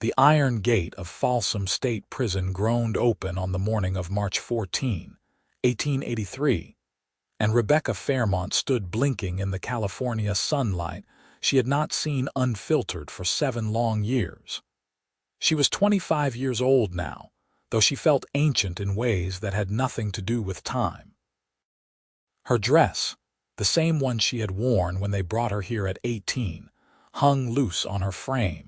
The iron gate of Folsom State Prison groaned open on the morning of March 14, 1883, and Rebecca Fairmont stood blinking in the California sunlight she had not seen unfiltered for 7 long years. She was 25 years old now, though she felt ancient in ways that had nothing to do with time. Her dress, the same one she had worn when they brought her here at 18, hung loose on her frame.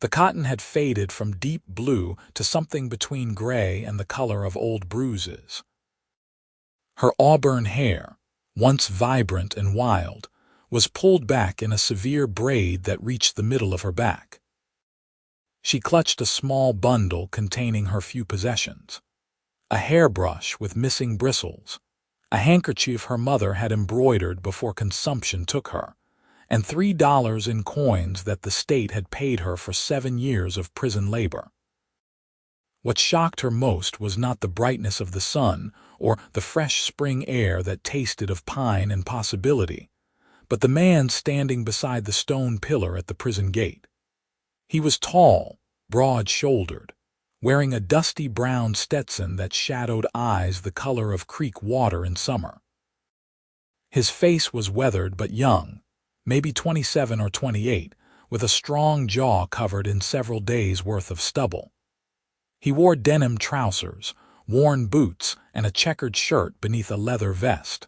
The cotton had faded from deep blue to something between gray and the color of old bruises. Her auburn hair, once vibrant and wild, was pulled back in a severe braid that reached the middle of her back. She clutched a small bundle containing her few possessions: a hairbrush with missing bristles, a handkerchief her mother had embroidered before consumption took her, and $3 in coins that the state had paid her for 7 years of prison labor. What shocked her most was not the brightness of the sun or the fresh spring air that tasted of pine and possibility, but the man standing beside the stone pillar at the prison gate. He was tall, broad-shouldered, wearing a dusty brown Stetson that shadowed eyes the color of creek water in summer. His face was weathered but young, maybe 27 or 28, with a strong jaw covered in several days' worth of stubble. He wore denim trousers, worn boots, and a checkered shirt beneath a leather vest.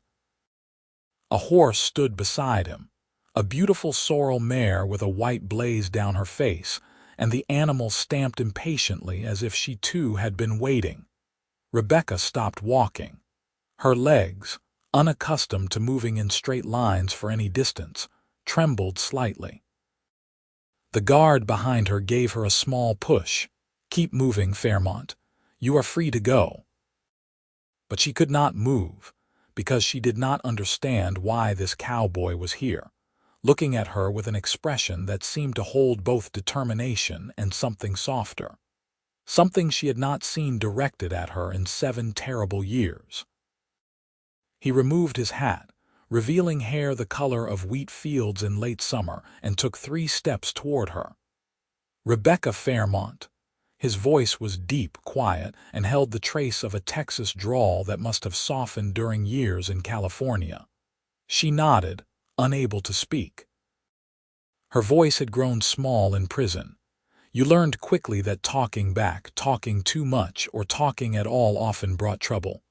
A horse stood beside him, a beautiful sorrel mare with a white blaze down her face, and the animal stamped impatiently as if she too had been waiting. Rebecca stopped walking. Her legs, unaccustomed to moving in straight lines for any distance, trembled slightly. The guard behind her gave her a small push. "Keep moving, Fairmont. You are free to go." But she could not move, because she did not understand why this cowboy was here, looking at her with an expression that seemed to hold both determination and something softer, something she had not seen directed at her in 7 terrible years. He removed his hat, revealing hair the color of wheat fields in late summer, and took 3 steps toward her. "Rebecca Fairmont." His voice was deep, quiet, and held the trace of a Texas drawl that must have softened during years in California. She nodded, unable to speak. Her voice had grown small in prison. You learned quickly that talking back, talking too much, or talking at all often brought trouble.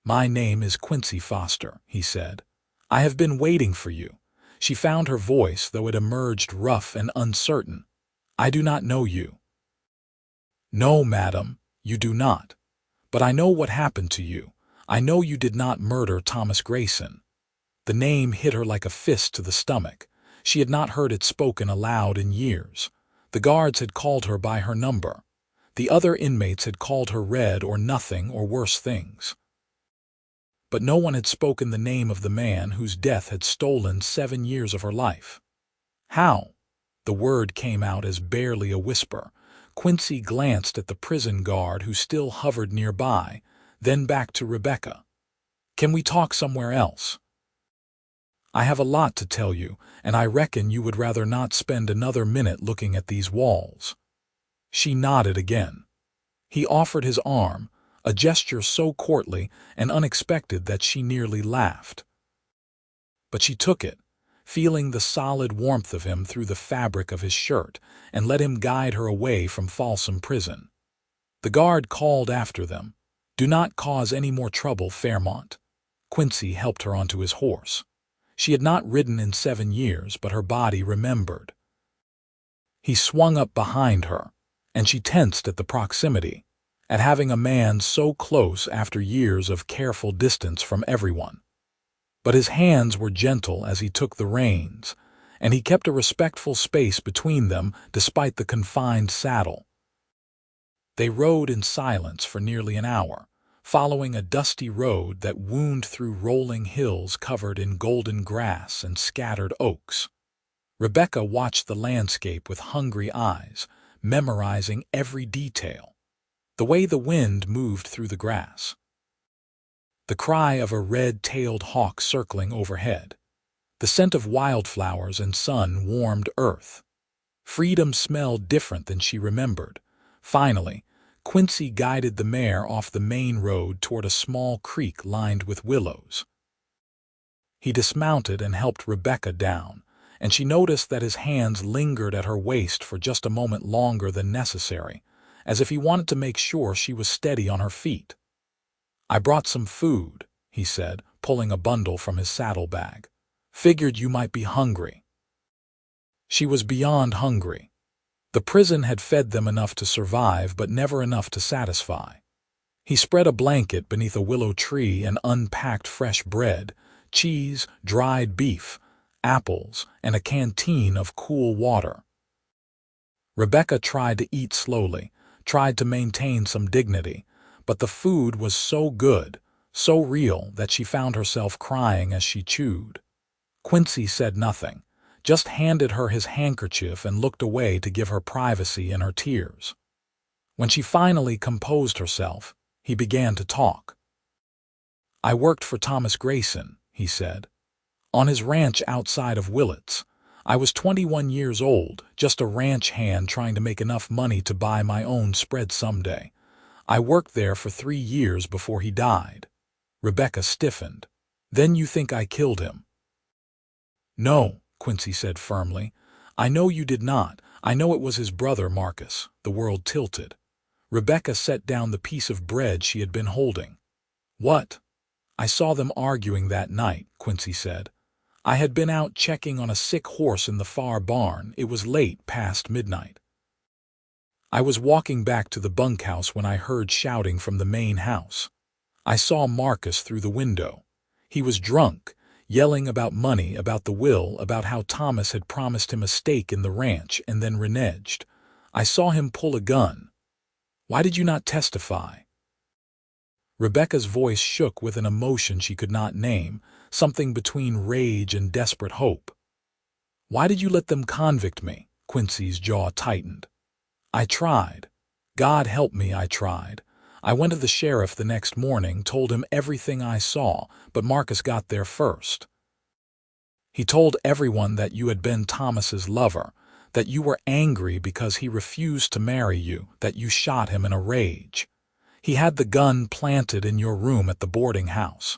"My name is Quincy Foster," he said. "I have been waiting for you." She found her voice, though it emerged rough and uncertain. "I do not know you." "No, madam, you do not. But I know what happened to you. I know you did not murder Thomas Grayson." The name hit her like a fist to the stomach. She had not heard it spoken aloud in years. The guards had called her by her number. The other inmates had called her Red or Nothing or worse things. But no one had spoken the name of the man whose death had stolen 7 years of her life. "How?" The word came out as barely a whisper. Quincy glanced at the prison guard who still hovered nearby, then back to Rebecca. "Can we talk somewhere else? I have a lot to tell you, and I reckon you would rather not spend another minute looking at these walls." She nodded again. He offered his arm, a gesture so courtly and unexpected that she nearly laughed. But she took it, feeling the solid warmth of him through the fabric of his shirt, and let him guide her away from Folsom Prison. The guard called after them, "Do not cause any more trouble, Fairmont." Quincy helped her onto his horse. She had not ridden in 7 years, but her body remembered. He swung up behind her, and she tensed at the proximity, at having a man so close after years of careful distance from everyone. But his hands were gentle as he took the reins, and he kept a respectful space between them despite the confined saddle. They rode in silence for nearly an hour, following a dusty road that wound through rolling hills covered in golden grass and scattered oaks. Rebecca watched the landscape with hungry eyes, memorizing every detail. The way the wind moved through the grass, the cry of a red-tailed hawk circling overhead, the scent of wildflowers and sun-warmed earth. Freedom smelled different than she remembered. Finally, Quincy guided the mare off the main road toward a small creek lined with willows. He dismounted and helped Rebecca down, and she noticed that his hands lingered at her waist for just a moment longer than necessary, as if he wanted to make sure she was steady on her feet. "I brought some food," he said, pulling a bundle from his saddlebag. "Figured you might be hungry." She was beyond hungry. The prison had fed them enough to survive, but never enough to satisfy. He spread a blanket beneath a willow tree and unpacked fresh bread, cheese, dried beef, apples, and a canteen of cool water. Rebecca tried to eat slowly, tried to maintain some dignity, but the food was so good, so real, that she found herself crying as she chewed. Quincy said nothing, just handed her his handkerchief and looked away to give her privacy in her tears. When she finally composed herself, he began to talk. "I worked for Thomas Grayson," he said, "on his ranch outside of Willits. I was 21 years old, just a ranch hand trying to make enough money to buy my own spread someday. I worked there for 3 years before he died." Rebecca stiffened. "Then you think I killed him?" "No," Quincy said firmly. "I know you did not. I know it was his brother, Marcus." The world tilted. Rebecca set down the piece of bread she had been holding. "What?" "I saw them arguing that night," Quincy said. "I had been out checking on a sick horse in the far barn. It was late past midnight. I was walking back to the bunkhouse when I heard shouting from the main house. I saw Marcus through the window. He was drunk, yelling about money, about the will, about how Thomas had promised him a stake in the ranch and then reneged. I saw him pull a gun. Why did you not testify?" Rebecca's voice shook with an emotion she could not name, something between rage and desperate hope. "Why did you let them convict me?" Quincy's jaw tightened. "I tried. God help me, I tried. I went to the sheriff the next morning, told him everything I saw, but Marcus got there first. He told everyone that you had been Thomas's lover, that you were angry because he refused to marry you, that you shot him in a rage. He had the gun planted in your room at the boarding house.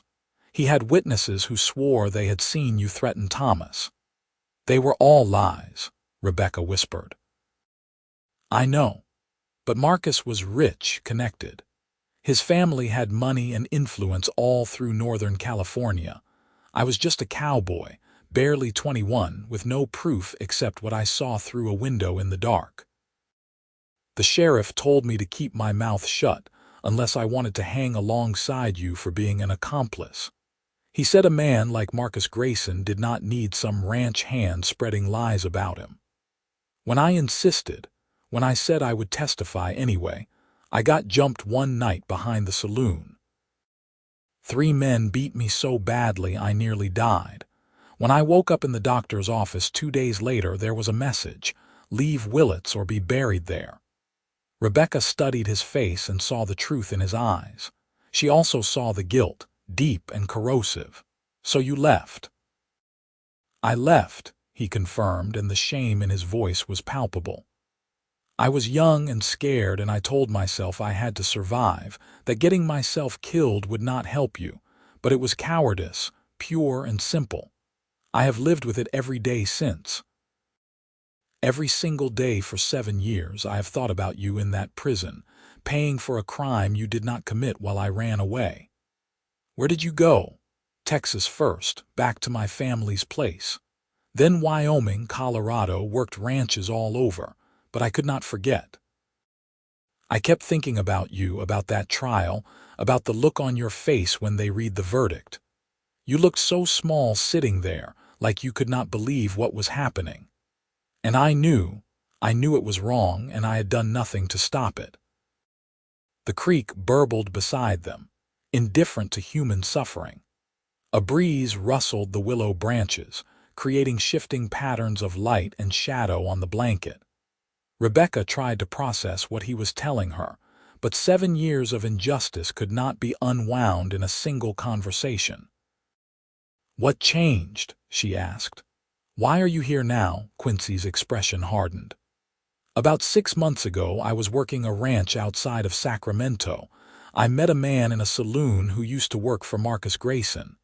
He had witnesses who swore they had seen you threaten Thomas." "They were all lies," Rebecca whispered. "I know. But Marcus was rich, connected. His family had money and influence all through Northern California. I was just a cowboy, barely 21, with no proof except what I saw through a window in the dark. The sheriff told me to keep my mouth shut unless I wanted to hang alongside you for being an accomplice. He said a man like Marcus Grayson did not need some ranch hand spreading lies about him. When I insisted, when I said I would testify anyway, I got jumped one night behind the saloon. 3 men beat me so badly I nearly died. When I woke up in the doctor's office 2 days later, there was a message: leave Willits or be buried there. Rebecca studied his face and saw the truth in his eyes. She also saw the guilt, deep and corrosive. "So you left?" "I left," he confirmed, and the shame in his voice was palpable. "I was young and scared, and I told myself I had to survive, that getting myself killed would not help you, but it was cowardice, pure and simple. I have lived with it every day since. Every single day for 7 years I have thought about you in that prison, paying for a crime you did not commit while I ran away. Where did you go? Texas first, back to my family's place. Then Wyoming, Colorado, worked ranches all over, but I could not forget. I kept thinking about you, about that trial, about the look on your face when they read the verdict. You looked so small sitting there, like you could not believe what was happening. And I knew it was wrong, and I had done nothing to stop it." The creek burbled beside them, indifferent to human suffering. A breeze rustled the willow branches, creating shifting patterns of light and shadow on the blanket. Rebecca tried to process what he was telling her, but 7 years of injustice could not be unwound in a single conversation. "What changed?" she asked. Why are you here now? Quincy's expression hardened. About 6 months ago, I was working a ranch outside of Sacramento. I met a man in a saloon who used to work for Marcus Grayson.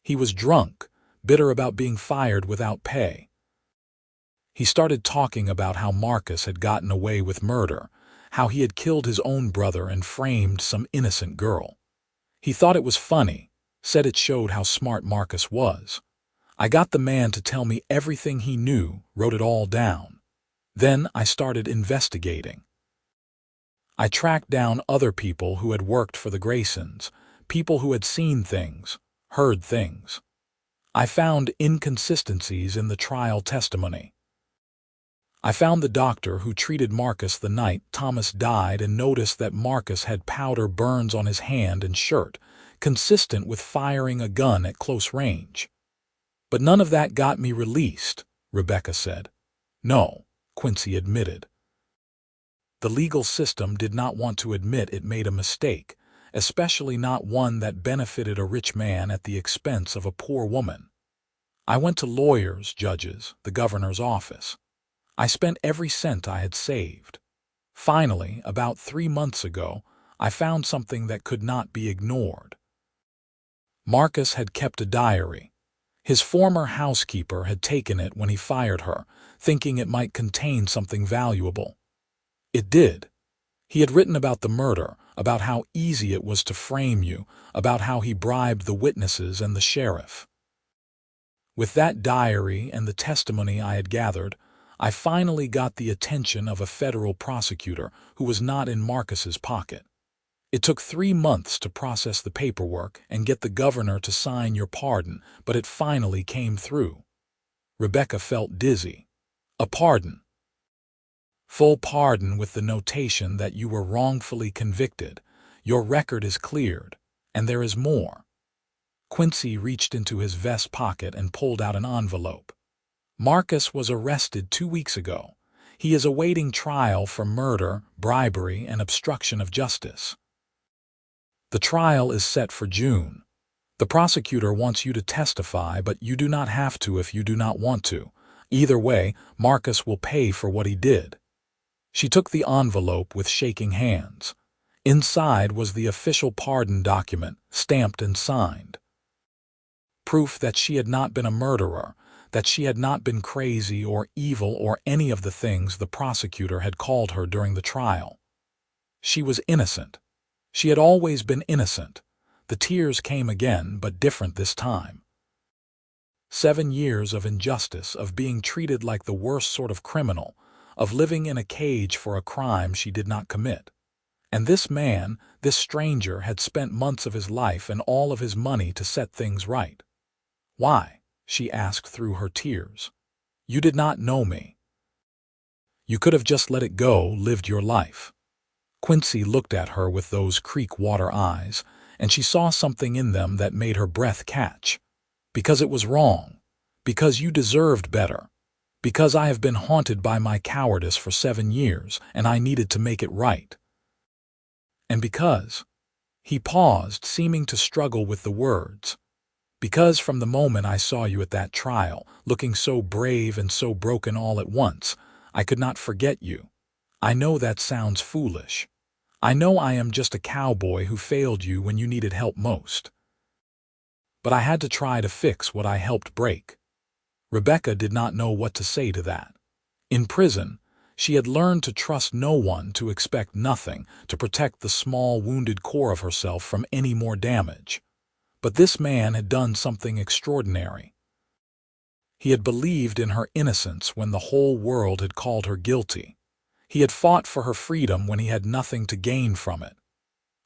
He was drunk, bitter about being fired without pay. He started talking about how Marcus had gotten away with murder, how he had killed his own brother and framed some innocent girl. He thought it was funny, said it showed how smart Marcus was. I got the man to tell me everything he knew, wrote it all down. Then I started investigating. I tracked down other people who had worked for the Graysons, people who had seen things, heard things. I found inconsistencies in the trial testimony. I found the doctor who treated Marcus the night Thomas died and noticed that Marcus had powder burns on his hand and shirt, consistent with firing a gun at close range. But none of that got me released, Rebecca said. No, Quincy admitted. The legal system did not want to admit it made a mistake, especially not one that benefited a rich man at the expense of a poor woman. I went to lawyers, judges, the governor's office. I spent every cent I had saved. Finally, about 3 months ago, I found something that could not be ignored. Marcus had kept a diary. His former housekeeper had taken it when he fired her, thinking it might contain something valuable. It did. He had written about the murder, about how easy it was to frame you, about how he bribed the witnesses and the sheriff. With that diary and the testimony I had gathered, I finally got the attention of a federal prosecutor who was not in Marcus's pocket. It took 3 months to process the paperwork and get the governor to sign your pardon, but it finally came through. Rebecca felt dizzy. A pardon. Full pardon with the notation that you were wrongfully convicted. Your record is cleared, and there is more. Quincy reached into his vest pocket and pulled out an envelope. Marcus was arrested 2 weeks ago. He is awaiting trial for murder, bribery, and obstruction of justice. The trial is set for June. The prosecutor wants you to testify, but you do not have to if you do not want to. Either way, Marcus will pay for what he did. She took the envelope with shaking hands. Inside was the official pardon document, stamped and signed. Proof that she had not been a murderer, that she had not been crazy or evil or any of the things the prosecutor had called her during the trial. She was innocent. She had always been innocent. The tears came again, but different this time. 7 years of injustice, of being treated like the worst sort of criminal, of living in a cage for a crime she did not commit. And this man, this stranger, had spent months of his life and all of his money to set things right. Why? She asked through her tears. You did not know me. You could have just let it go, lived your life. Quincy looked at her with those creek water eyes, and she saw something in them that made her breath catch. Because it was wrong. Because you deserved better. Because I have been haunted by my cowardice for 7 years, and I needed to make it right. And because... He paused, seeming to struggle with the words. Because from the moment I saw you at that trial, looking so brave and so broken all at once, I could not forget you. I know that sounds foolish. I know I am just a cowboy who failed you when you needed help most. But I had to try to fix what I helped break. Rebecca did not know what to say to that. In prison, she had learned to trust no one, to expect nothing, to protect the small, wounded core of herself from any more damage. But this man had done something extraordinary. He had believed in her innocence when the whole world had called her guilty. He had fought for her freedom when he had nothing to gain from it.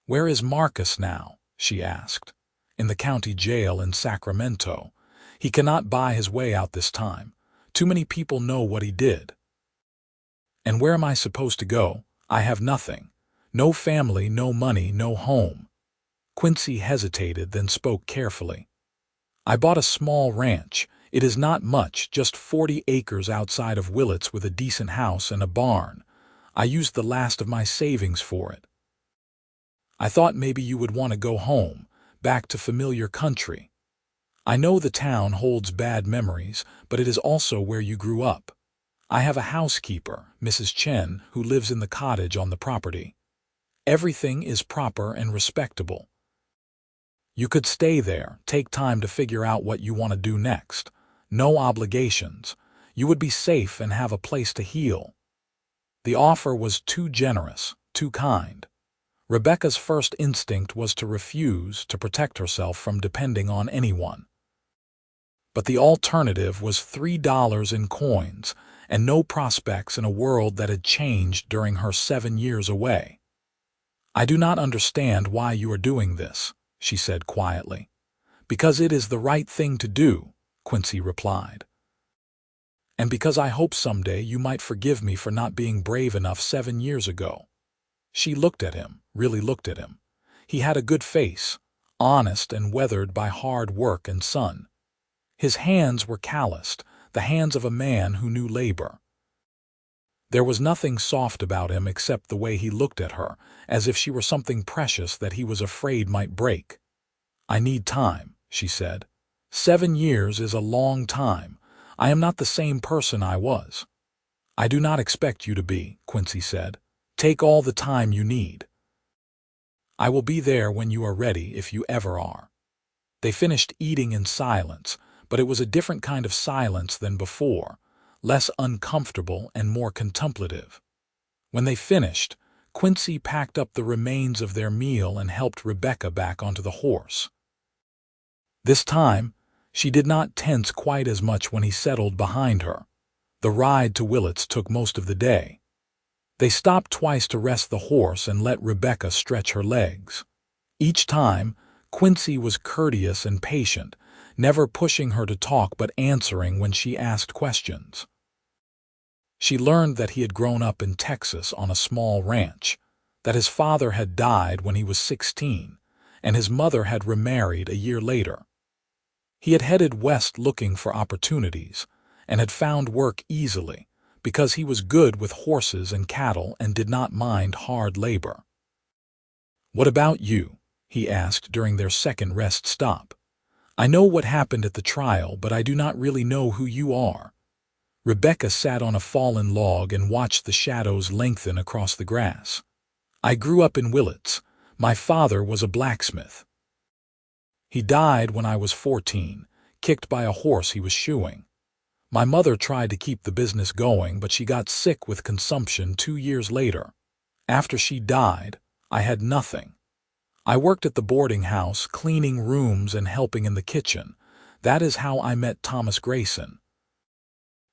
Where is Marcus now? She asked. In the county jail in Sacramento. He cannot buy his way out this time. Too many people know what he did. And where am I supposed to go? I have nothing. No family, no money, no home. Quincy hesitated, then spoke carefully. I bought a small ranch. It is not much, just 40 acres outside of Willits with a decent house and a barn. I used the last of my savings for it. I thought maybe you would want to go home, back to familiar country. I know the town holds bad memories, but it is also where you grew up. I have a housekeeper, Mrs. Chen, who lives in the cottage on the property. Everything is proper and respectable. You could stay there, take time to figure out what you want to do next. No obligations. You would be safe and have a place to heal. The offer was too generous, too kind. Rebecca's first instinct was to refuse, to protect herself from depending on anyone. But the alternative was $3 in coins and no prospects in a world that had changed during her 7 years away. "I do not understand why you are doing this," she said quietly. "Because it is the right thing to do," Quincy replied. "And because I hope someday you might forgive me for not being brave enough 7 years ago." She looked at him, really looked at him. He had a good face, honest and weathered by hard work and sun. His hands were calloused, the hands of a man who knew labor. There was nothing soft about him except the way he looked at her, as if she were something precious that he was afraid might break. "I need time," she said. 7 years is a long time. I am not the same person I was." "I do not expect you to be," Quincy said. "Take all the time you need. I will be there when you are ready, if you ever are." They finished eating in silence, but it was a different kind of silence than before, less uncomfortable and more contemplative. When they finished, Quincy packed up the remains of their meal and helped Rebecca back onto the horse. This time, she did not tense quite as much when he settled behind her. The ride to Willits took most of the day. They stopped twice to rest the horse and let Rebecca stretch her legs. Each time, Quincy was courteous and patient, never pushing her to talk but answering when she asked questions. She learned that he had grown up in Texas on a small ranch, that his father had died when he was 16, and his mother had remarried a year later. He had headed west looking for opportunities, and had found work easily, because he was good with horses and cattle and did not mind hard labor. "What about you?" he asked during their second rest stop. "I know what happened at the trial, but I do not really know who you are." Rebecca sat on a fallen log and watched the shadows lengthen across the grass. "I grew up in Willits. My father was a blacksmith. He died when I was 14, kicked by a horse he was shoeing. My mother tried to keep the business going, but she got sick with consumption 2 years later. After she died, I had nothing. I worked at the boarding house, cleaning rooms and helping in the kitchen. That is how I met Thomas Grayson.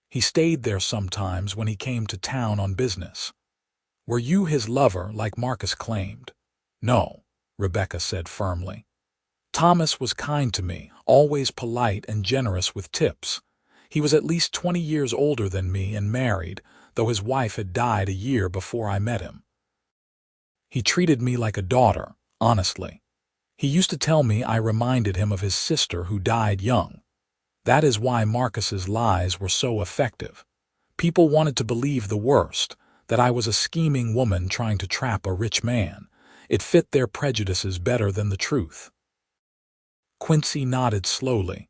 He stayed there sometimes when he came to town on business." "Were you his lover, like Marcus claimed?" "No," Rebecca said firmly. "Thomas was kind to me, always polite and generous with tips. He was at least 20 years older than me and married, though his wife had died a year before I met him. He treated me like a daughter, honestly. He used to tell me I reminded him of his sister who died young. That is why Marcus's lies were so effective. People wanted to believe the worst, that I was a scheming woman trying to trap a rich man. It fit their prejudices better than the truth." Quincy nodded slowly.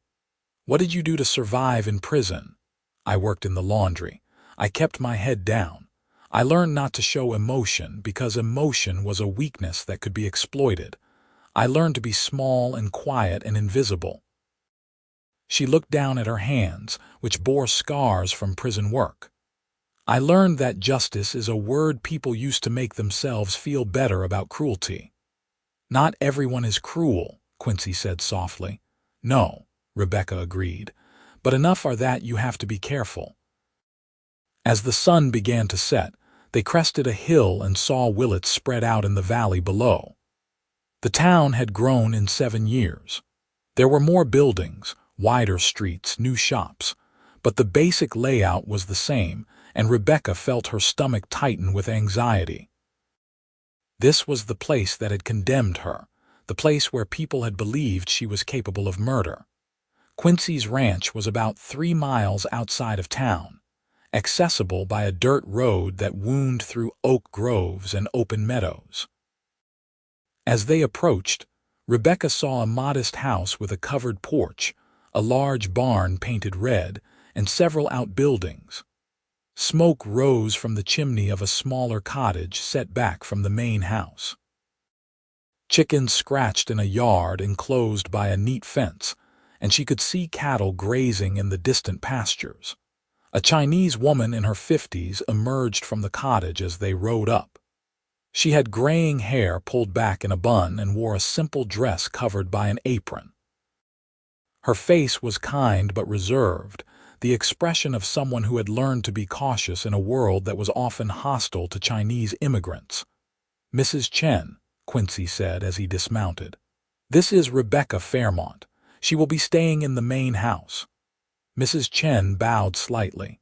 "What did you do to survive in prison?" "I worked in the laundry. I kept my head down. I learned not to show emotion because emotion was a weakness that could be exploited. I learned to be small and quiet and invisible." She looked down at her hands, which bore scars from prison work. "I learned that justice is a word people use to make themselves feel better about cruelty." "Not everyone is cruel," Quincy said softly. "No," Rebecca agreed, "but enough are that you have to be careful." As the sun began to set, they crested a hill and saw Willits spread out in the valley below. The town had grown in 7 years. There were more buildings, wider streets, new shops, but the basic layout was the same, and Rebecca felt her stomach tighten with anxiety. This was the place that had condemned her, the place where people had believed she was capable of murder. Quincy's ranch was about 3 miles outside of town, accessible by a dirt road that wound through oak groves and open meadows. As they approached, Rebecca saw a modest house with a covered porch, a large barn painted red, and several outbuildings. Smoke rose from the chimney of a smaller cottage set back from the main house. Chickens scratched in a yard enclosed by a neat fence, and she could see cattle grazing in the distant pastures. A Chinese woman in her 50s emerged from the cottage as they rode up. She had graying hair pulled back in a bun and wore a simple dress covered by an apron. Her face was kind but reserved, the expression of someone who had learned to be cautious in a world that was often hostile to Chinese immigrants. "Mrs. Chen," Quincy said as he dismounted. "This is Rebecca Fairmont. She will be staying in the main house." Mrs. Chen bowed slightly.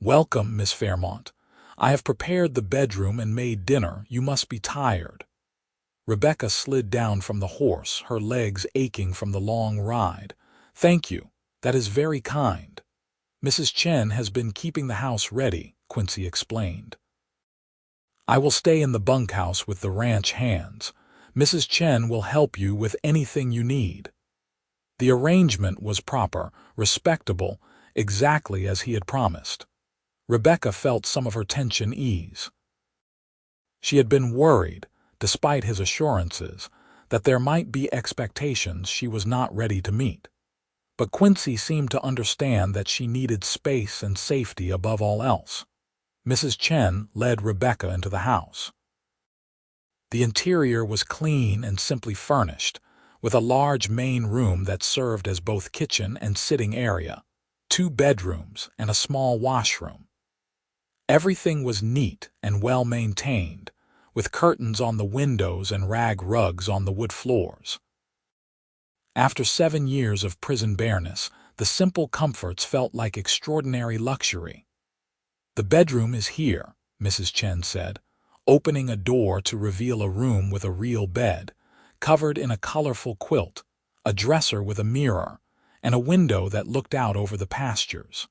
"Welcome, Miss Fairmont. I have prepared the bedroom and made dinner. You must be tired." Rebecca slid down from the horse, her legs aching from the long ride. "Thank you. That is very kind." "Mrs. Chen has been keeping the house ready," Quincy explained. "I will stay in the bunkhouse with the ranch hands. Mrs. Chen will help you with anything you need." The arrangement was proper, respectable, exactly as he had promised. Rebecca felt some of her tension ease. She had been worried, despite his assurances, that there might be expectations she was not ready to meet. But Quincy seemed to understand that she needed space and safety above all else. Mrs. Chen led Rebecca into the house. The interior was clean and simply furnished, with a large main room that served as both kitchen and sitting area, 2 bedrooms, and a small washroom. Everything was neat and well maintained, with curtains on the windows and rag rugs on the wood floors. After 7 years of prison bareness, the simple comforts felt like extraordinary luxury. "The bedroom is here," Mrs. Chen said, opening a door to reveal a room with a real bed, covered in a colorful quilt, a dresser with a mirror, and a window that looked out over the pastures.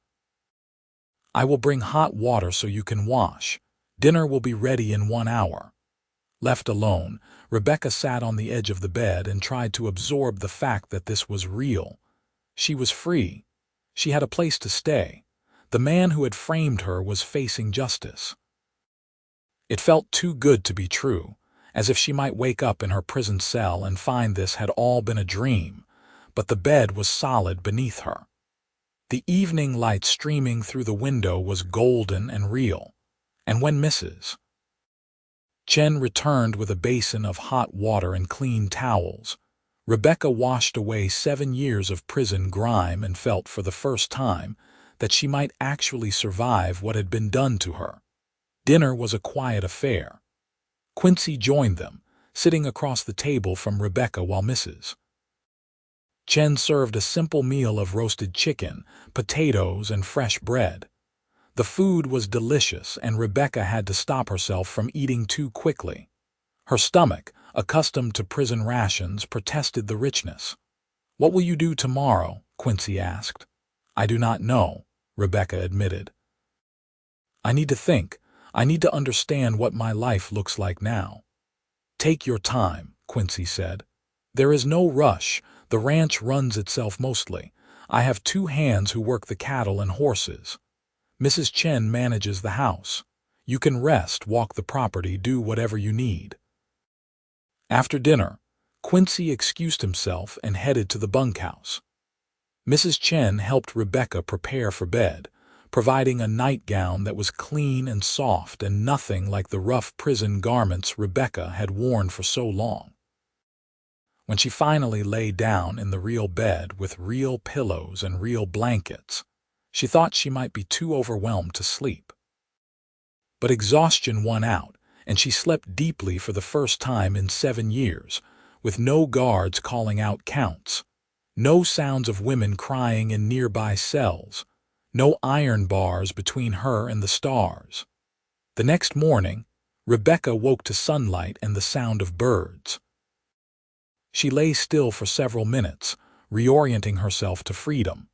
"I will bring hot water so you can wash. Dinner will be ready in 1 hour." Left alone, Rebecca sat on the edge of the bed and tried to absorb the fact that this was real. She was free. She had a place to stay. The man who had framed her was facing justice. It felt too good to be true, as if she might wake up in her prison cell and find this had all been a dream, but the bed was solid beneath her. The evening light streaming through the window was golden and real, and when Mrs. Chen returned with a basin of hot water and clean towels, Rebecca washed away 7 years of prison grime and felt for the first time that she might actually survive what had been done to her. Dinner was a quiet affair. Quincy joined them, sitting across the table from Rebecca while Mrs. Chen served a simple meal of roasted chicken, potatoes, and fresh bread. The food was delicious, and Rebecca had to stop herself from eating too quickly. Her stomach, accustomed to prison rations, protested the richness. "What will you do tomorrow?" Quincy asked. "I do not know," Rebecca admitted. "I need to think. I need to understand what my life looks like now." "Take your time," Quincy said. "There is no rush. The ranch runs itself mostly. I have 2 hands who work the cattle and horses. Mrs. Chen manages the house. You can rest, walk the property, do whatever you need." After dinner, Quincy excused himself and headed to the bunkhouse. Mrs. Chen helped Rebecca prepare for bed, providing a nightgown that was clean and soft and nothing like the rough prison garments Rebecca had worn for so long. When she finally lay down in the real bed with real pillows and real blankets, she thought she might be too overwhelmed to sleep. But exhaustion won out, and she slept deeply for the first time in 7 years, with no guards calling out counts, no sounds of women crying in nearby cells, no iron bars between her and the stars. The next morning, Rebecca woke to sunlight and the sound of birds. She lay still for several minutes, reorienting herself to freedom.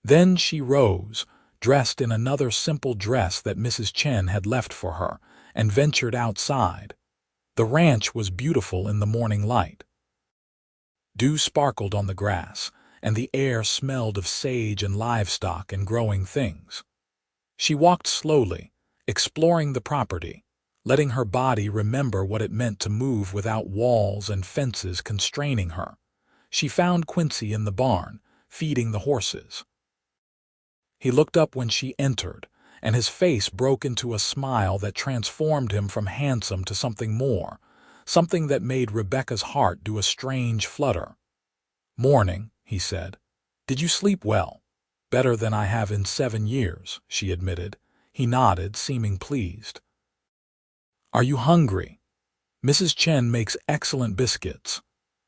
Then she rose, dressed in another simple dress that Mrs. Chen had left for her, and ventured outside. The ranch was beautiful in the morning light. Dew sparkled on the grass, and the air smelled of sage and livestock and growing things. She walked slowly, exploring the property, letting her body remember what it meant to move without walls and fences constraining her. She found Quincy in the barn, feeding the horses. He looked up when she entered, and his face broke into a smile that transformed him from handsome to something more, something that made Rebecca's heart do a strange flutter. "Morning," he said. "Did you sleep well?" "Better than I have in 7 years," she admitted. He nodded, seeming pleased. "Are you hungry? Mrs. Chen makes excellent biscuits."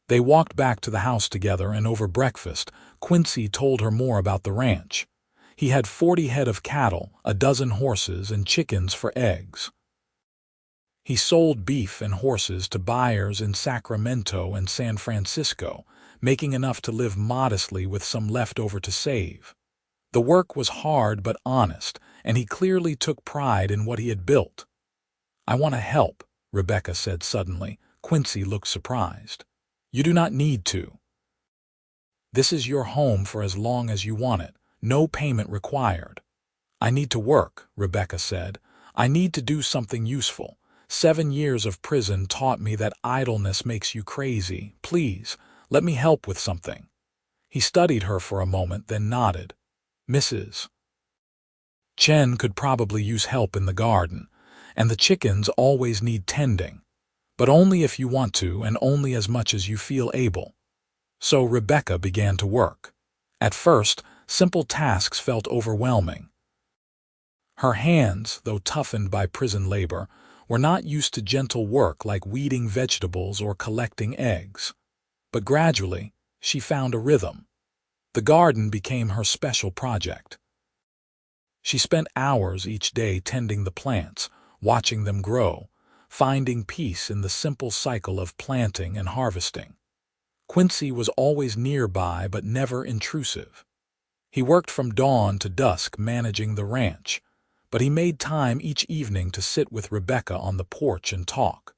They walked back to the house together, and over breakfast, Quincy told her more about the ranch. He had 40 head of cattle, a dozen horses, and chickens for eggs. He sold beef and horses to buyers in Sacramento and San Francisco, making enough to live modestly with some left over to save. The work was hard but honest, and he clearly took pride in what he had built. "I want to help," Rebecca said suddenly. Quincy looked surprised. "You do not need to. This is your home for as long as you want it. No payment required." "I need to work," Rebecca said. "I need to do something useful. 7 years of prison taught me that idleness makes you crazy. Please, let me help with something." He studied her for a moment, then nodded. "Mrs. Chen could probably use help in the garden, and the chickens always need tending. But only if you want to, and only as much as you feel able." So Rebecca began to work. At first, simple tasks felt overwhelming. Her hands, though toughened by prison labor, were not used to gentle work like weeding vegetables or collecting eggs. But gradually, she found a rhythm. The garden became her special project. She spent hours each day tending the plants, watching them grow, finding peace in the simple cycle of planting and harvesting. Quincy was always nearby but never intrusive. He worked from dawn to dusk managing the ranch, but he made time each evening to sit with Rebecca on the porch and talk.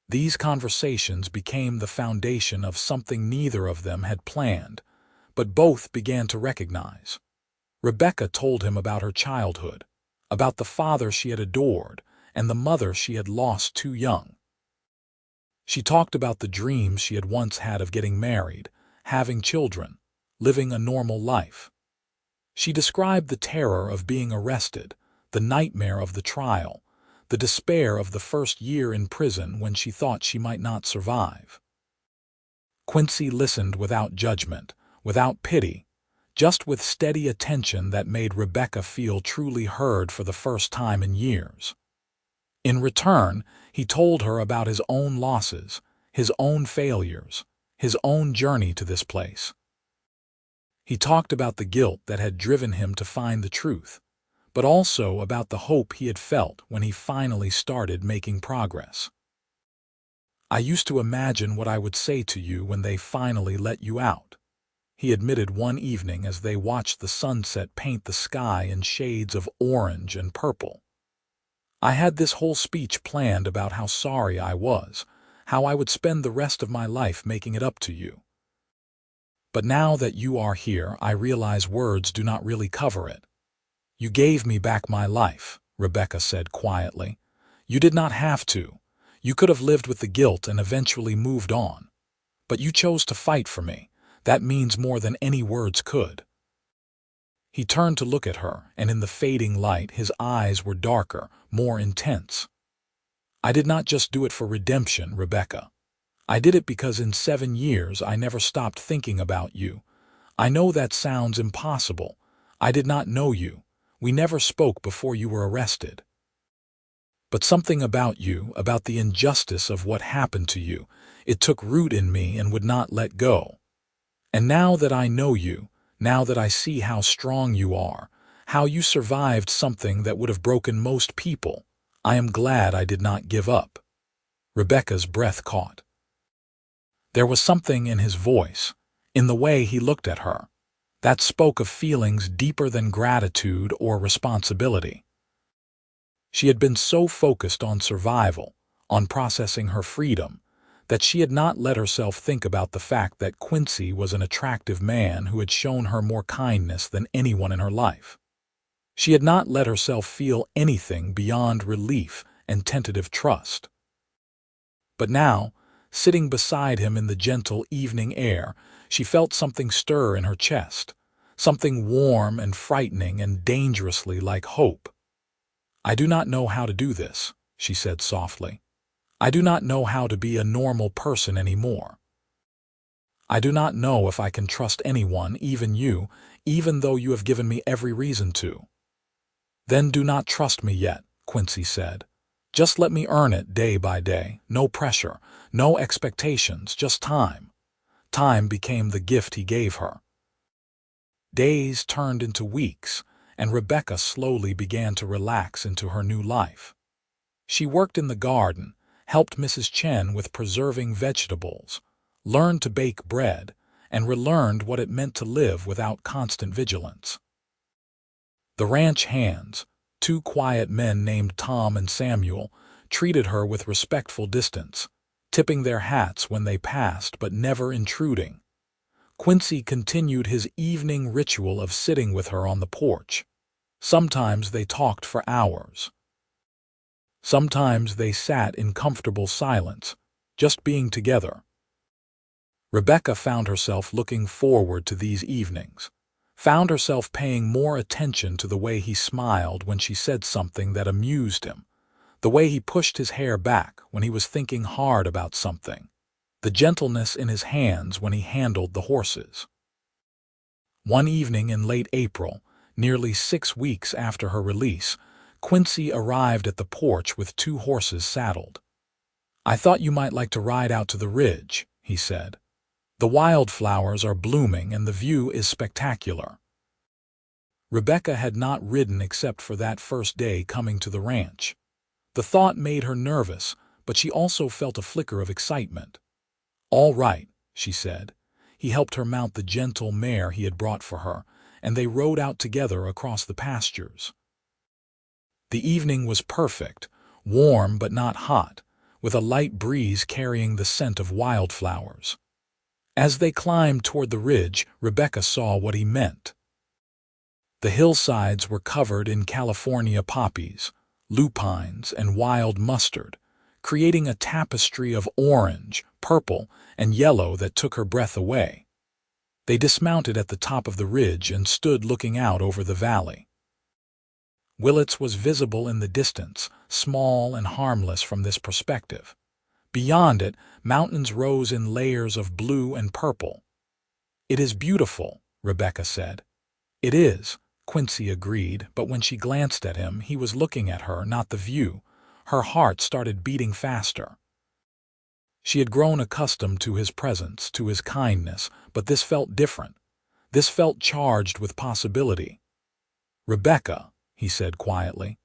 These conversations became the foundation of something neither of them had planned, but both began to recognize. Rebecca told him about her childhood, about the father she had adored and the mother she had lost too young. She talked about the dreams she had once had of getting married, having children, living a normal life. She described the terror of being arrested, the nightmare of the trial, the despair of the first year in prison when she thought she might not survive. Quincy listened without judgment, without pity, just with steady attention that made Rebecca feel truly heard for the first time in years. In return, he told her about his own losses, his own failures, his own journey to this place. He talked about the guilt that had driven him to find the truth, but also about the hope he had felt when he finally started making progress. "I used to imagine what I would say to you when they finally let you out," he admitted one evening as they watched the sunset paint the sky in shades of orange and purple. "I had this whole speech planned about how sorry I was, how I would spend the rest of my life making it up to you. But now that you are here, I realize words do not really cover it. You gave me back my life," Rebecca said quietly. "You did not have to. You could have lived with the guilt and eventually moved on. But you chose to fight for me. That means more than any words could." He turned to look at her, and in the fading light his eyes were darker, more intense. "I did not just do it for redemption, Rebecca. I did it because in 7 years I never stopped thinking about you. I know that sounds impossible. I did not know you. We never spoke before you were arrested. But something about you, about the injustice of what happened to you, it took root in me and would not let go. And now that I know you, now that I see how strong you are, how you survived something that would have broken most people, I am glad I did not give up." Rebecca's breath caught. There was something in his voice, in the way he looked at her, that spoke of feelings deeper than gratitude or responsibility. She had been so focused on survival, on processing her freedom, that she had not let herself think about the fact that Quincy was an attractive man who had shown her more kindness than anyone in her life. She had not let herself feel anything beyond relief and tentative trust. But now, sitting beside him in the gentle evening air, she felt something stir in her chest, something warm and frightening and dangerously like hope. "I do not know how to do this," she said softly. "I do not know how to be a normal person anymore. I do not know if I can trust anyone, even you, even though you have given me every reason to." "Then do not trust me yet," Quincy said. "Just let me earn it day by day. No pressure, no expectations, just time." Time became the gift he gave her. Days turned into weeks, and Rebecca slowly began to relax into her new life. She worked in the garden, helped Mrs. Chen with preserving vegetables, learned to bake bread, and relearned what it meant to live without constant vigilance. The ranch hands, two quiet men named Tom and Samuel, treated her with respectful distance, tipping their hats when they passed but never intruding. Quincy continued his evening ritual of sitting with her on the porch. Sometimes they talked for hours. Sometimes they sat in comfortable silence, just being together. Rebecca found herself looking forward to these evenings, found herself paying more attention to the way he smiled when she said something that amused him, the way he pushed his hair back when he was thinking hard about something, the gentleness in his hands when he handled the horses. One evening in late April, nearly 6 weeks after her release, Quincy arrived at the porch with 2 horses saddled. "I thought you might like to ride out to the ridge," he said. "The wildflowers are blooming and the view is spectacular." Rebecca had not ridden except for that first day coming to the ranch. The thought made her nervous, but she also felt a flicker of excitement. "All right," she said. He helped her mount the gentle mare he had brought for her, and they rode out together across the pastures. The evening was perfect, warm but not hot, with a light breeze carrying the scent of wildflowers. As they climbed toward the ridge, Rebecca saw what he meant. The hillsides were covered in California poppies, lupines, and wild mustard, creating a tapestry of orange, purple, and yellow that took her breath away. They dismounted at the top of the ridge and stood looking out over the valley. Willits was visible in the distance, small and harmless from this perspective. Beyond it, mountains rose in layers of blue and purple. "It is beautiful," Rebecca said. "It is," Quincy agreed, but when she glanced at him, he was looking at her, not the view. Her heart started beating faster. She had grown accustomed to his presence, to his kindness, but this felt different. This felt charged with possibility. "Rebecca," he said quietly,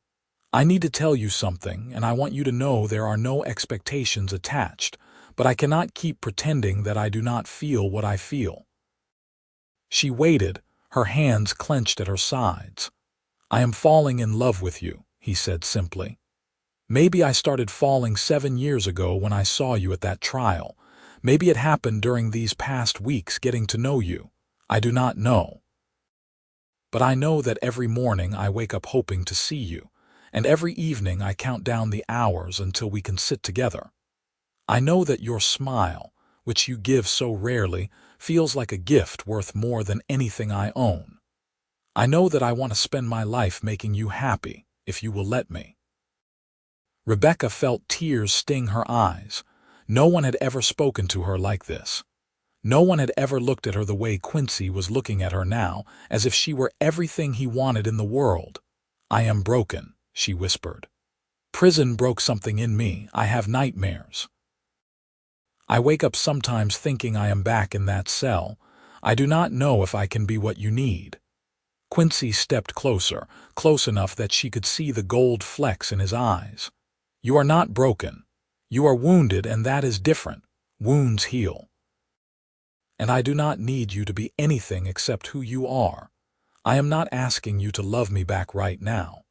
"I need to tell you something, and I want you to know there are no expectations attached, but I cannot keep pretending that I do not feel what I feel." She waited, her hands clenched at her sides. "I am falling in love with you," he said simply. "Maybe I started falling 7 years ago when I saw you at that trial. Maybe it happened during these past weeks getting to know you. I do not know. But I know that every morning I wake up hoping to see you, and every evening I count down the hours until we can sit together. I know that your smile, which you give so rarely, feels like a gift worth more than anything I own. I know that I want to spend my life making you happy, if you will let me." Rebecca felt tears sting her eyes. No one had ever spoken to her like this. No one had ever looked at her the way Quincy was looking at her now, as if she were everything he wanted in the world. "I am broken," she whispered. "Prison broke something in me. I have nightmares. I wake up sometimes thinking I am back in that cell. I do not know if I can be what you need." Quincy stepped closer, close enough that she could see the gold flecks in his eyes. "You are not broken. You are wounded, and that is different. Wounds heal. And I do not need you to be anything except who you are. I am not asking you to love me back right now.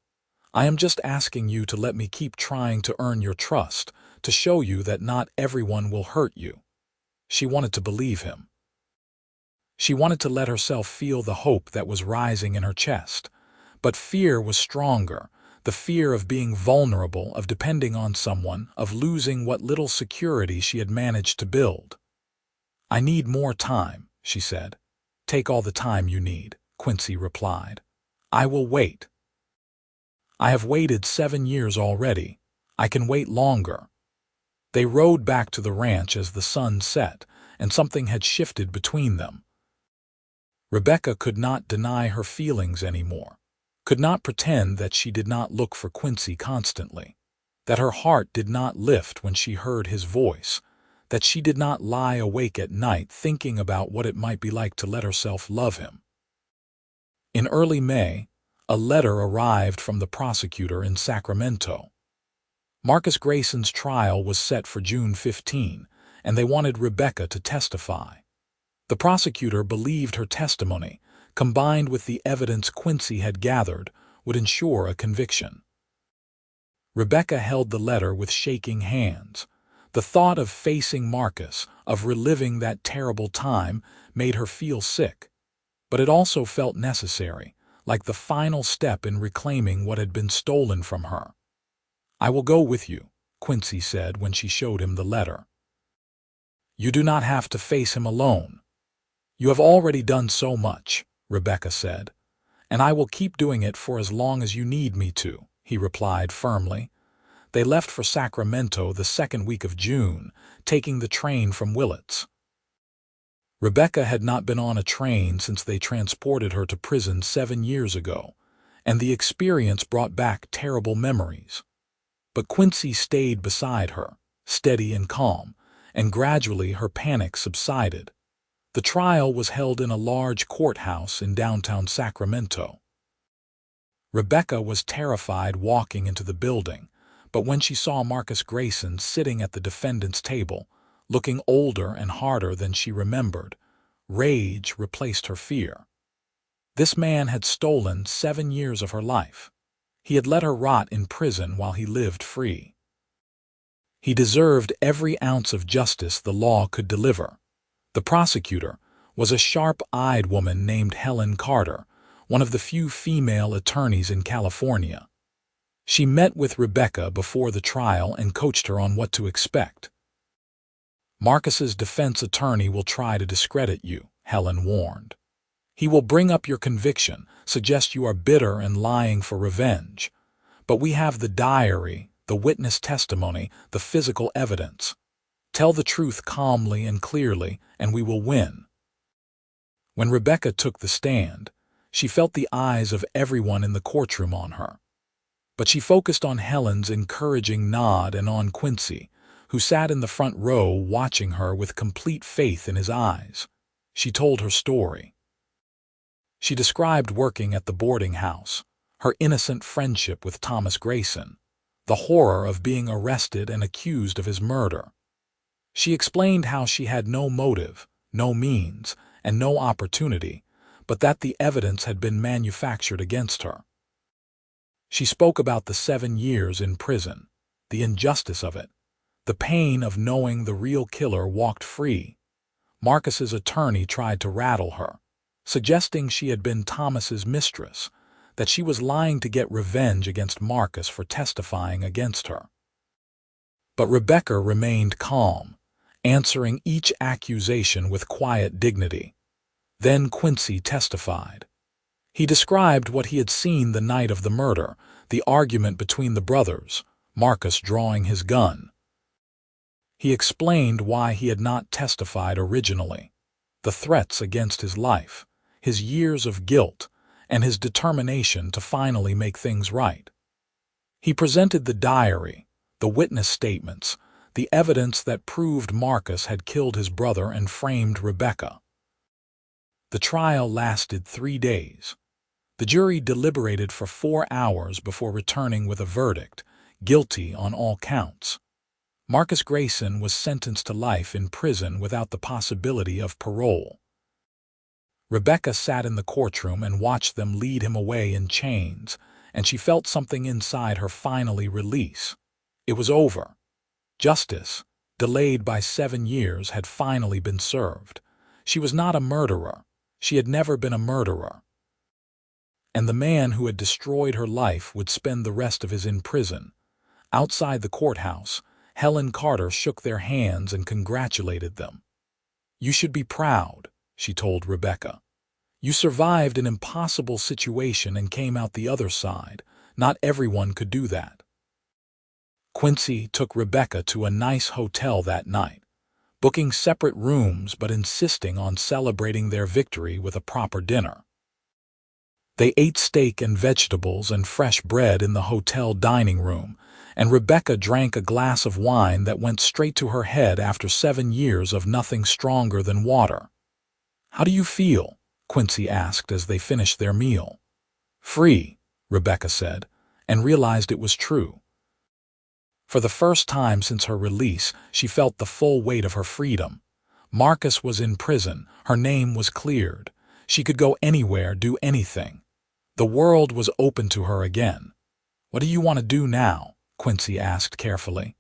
I am just asking you to let me keep trying to earn your trust, to show you that not everyone will hurt you. She wanted to believe him. She wanted to let herself feel the hope that was rising in her chest. But fear was stronger, the fear of being vulnerable, of depending on someone, of losing what little security she had managed to build. "I need more time," she said. "Take all the time you need," Quincy replied. "I will wait. I have waited 7 years already. I can wait longer." They rode back to the ranch as the sun set, and something had shifted between them. Rebecca could not deny her feelings anymore, could not pretend that she did not look for Quincy constantly, that her heart did not lift when she heard his voice, that she did not lie awake at night thinking about what it might be like to let herself love him. In early May, a letter arrived from the prosecutor in Sacramento. Marcus Grayson's trial was set for June 15, and they wanted Rebecca to testify. The prosecutor believed her testimony, combined with the evidence Quincy had gathered, would ensure a conviction. Rebecca held the letter with shaking hands. The thought of facing Marcus, of reliving that terrible time, made her feel sick. But it also felt necessary, like the final step in reclaiming what had been stolen from her. "I will go with you," Quincy said when she showed him the letter. "You do not have to face him alone. You have already done so much," Rebecca said. "And I will keep doing it for as long as you need me to," he replied firmly. They left for Sacramento the second week of June, taking the train from Willits. Rebecca had not been on a train since they transported her to prison 7 years ago, and the experience brought back terrible memories. But Quincy stayed beside her, steady and calm, and gradually her panic subsided. The trial was held in a large courthouse in downtown Sacramento. Rebecca was terrified walking into the building, but when she saw Marcus Grayson sitting at the defendant's table, looking older and harder than she remembered, rage replaced her fear. This man had stolen 7 years of her life. He had let her rot in prison while he lived free. He deserved every ounce of justice the law could deliver. The prosecutor was a sharp-eyed woman named Helen Carter, one of the few female attorneys in California. She met with Rebecca before the trial and coached her on what to expect. "Marcus's defense attorney will try to discredit you," Helen warned. "He will bring up your conviction, suggest you are bitter and lying for revenge. But we have the diary, the witness testimony, the physical evidence. Tell the truth calmly and clearly, and we will win." When Rebecca took the stand, she felt the eyes of everyone in the courtroom on her. But she focused on Helen's encouraging nod and on Quincy, who sat in the front row watching her with complete faith in his eyes. She told her story. She described working at the boarding house, her innocent friendship with Thomas Grayson, the horror of being arrested and accused of his murder. She explained how she had no motive, no means, and no opportunity, but that the evidence had been manufactured against her. She spoke about the 7 years in prison, the injustice of it, the pain of knowing the real killer walked free. Marcus's attorney tried to rattle her, suggesting she had been Thomas's mistress, that she was lying to get revenge against Marcus for testifying against her. But Rebecca remained calm, answering each accusation with quiet dignity. Then Quincy testified. He described what he had seen the night of the murder, the argument between the brothers, Marcus drawing his gun. He explained why he had not testified originally, the threats against his life, his years of guilt, and his determination to finally make things right. He presented the diary, the witness statements, the evidence that proved Marcus had killed his brother and framed Rebecca. The trial lasted 3 days. The jury deliberated for 4 hours before returning with a verdict, guilty on all counts. Marcus Grayson was sentenced to life in prison without the possibility of parole. Rebecca sat in the courtroom and watched them lead him away in chains, and she felt something inside her finally release. It was over. Justice, delayed by 7 years, had finally been served. She was not a murderer. She had never been a murderer. And the man who had destroyed her life would spend the rest of his in prison. Outside the courthouse, Helen Carter shook their hands and congratulated them. "You should be proud," she told Rebecca. "You survived an impossible situation and came out the other side. Not everyone could do that." Quincy took Rebecca to a nice hotel that night, booking separate rooms but insisting on celebrating their victory with a proper dinner. They ate steak and vegetables and fresh bread in the hotel dining room, and Rebecca drank a glass of wine that went straight to her head after 7 years of nothing stronger than water. "How do you feel?" Quincy asked as they finished their meal. "Free," Rebecca said, and realized it was true. For the first time since her release, she felt the full weight of her freedom. Marcus was in prison, her name was cleared. She could go anywhere, do anything. The world was open to her again. "What do you want to do now?" Quincy asked carefully.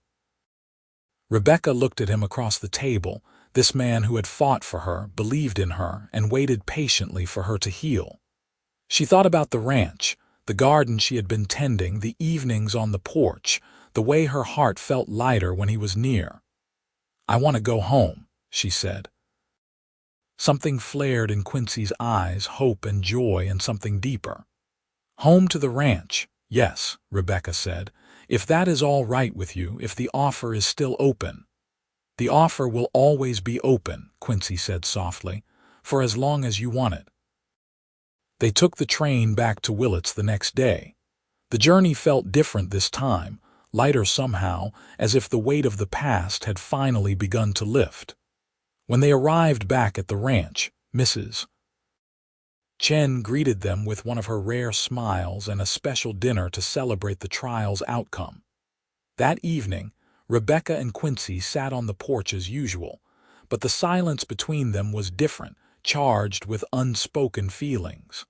Rebecca looked at him across the table, this man who had fought for her, believed in her, and waited patiently for her to heal. She thought about the ranch, the garden she had been tending, the evenings on the porch, the way her heart felt lighter when he was near. "I want to go home," she said. Something flared in Quincy's eyes, hope and joy and something deeper. "Home to the ranch, yes," Rebecca said, "if that is all right with you, if the offer is still open." "The offer will always be open," Quincy said softly, "for as long as you want it." They took the train back to Willits the next day. The journey felt different this time, lighter somehow, as if the weight of the past had finally begun to lift. When they arrived back at the ranch, Mrs. Chen greeted them with one of her rare smiles and a special dinner to celebrate the trial's outcome. That evening, Rebecca and Quincy sat on the porch as usual, but the silence between them was different, charged with unspoken feelings.